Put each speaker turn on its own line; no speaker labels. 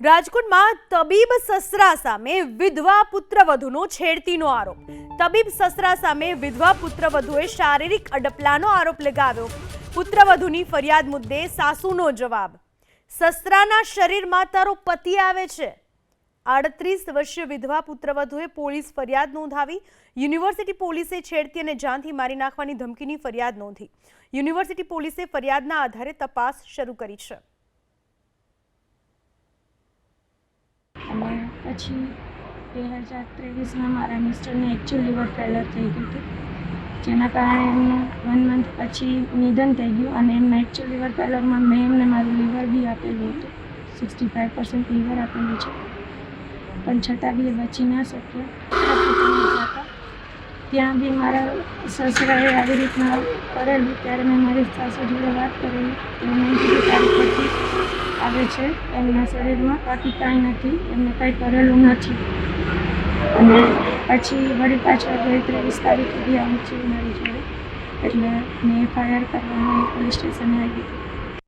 રાજકોટમાં તબીબ સસરા સામે વિધવા પુત્રવધૂનો છેડતીનો આરોપ. તબીબ સસરા સામે વિધવા પુત્રવધૂએ શારીરિક અડપલાનો આરોપ લગાવ્યો. પુત્રવધૂની ફરિયાદ મુદ્દે સાસુનો જવાબ. સસરાના શરીરમાં તારો પતિ આવે છે. 38 વર્ષીય વિધવા પુત્રવધૂએ પોલીસ ફરિયાદ નોંધાવી. યુનિવર્સિટી પોલીસે છેડતી અને જાનથી મારી નાખવાની ધમકીની ફરિયાદ નોંધી. યુનિવર્સિટી પોલીસે ફરિયાદના આધારે તપાસ શરૂ કરી છે.
અને પછી 2023માં મારા મિસ્ટરને એકચ્યુઅલ લીવર ફેલર થઈ ગયું હતું, જેના કારણે એમનું 1 મંથ પછી નિધન થઈ ગયું. અને એમના એકચ્યુઅલ લીવર ફેલરમાં મેં એમને મારું લીવર બી આપેલું હતું, 65% લીવર આપેલું છે, પણ છતાં બી એ બચી ના શક્યો. ત્યાં બી મારા સસરાએ આવી રીતના કરેલું, ત્યારે મેં મારી સાસુ જોડે વાત કરેલી. એમને કીધું તારી પતિ આવે છે એમના શરીરમાં, બાકી કાંઈ નથી, એમને કાંઈ કરેલું નથી. અને પછી વળી પાછળ 23 તારીખે બી આવું છે મારી જોડે, એટલે મેં FIR કરવામાં પોલીસ સ્ટેશને આવી હતી.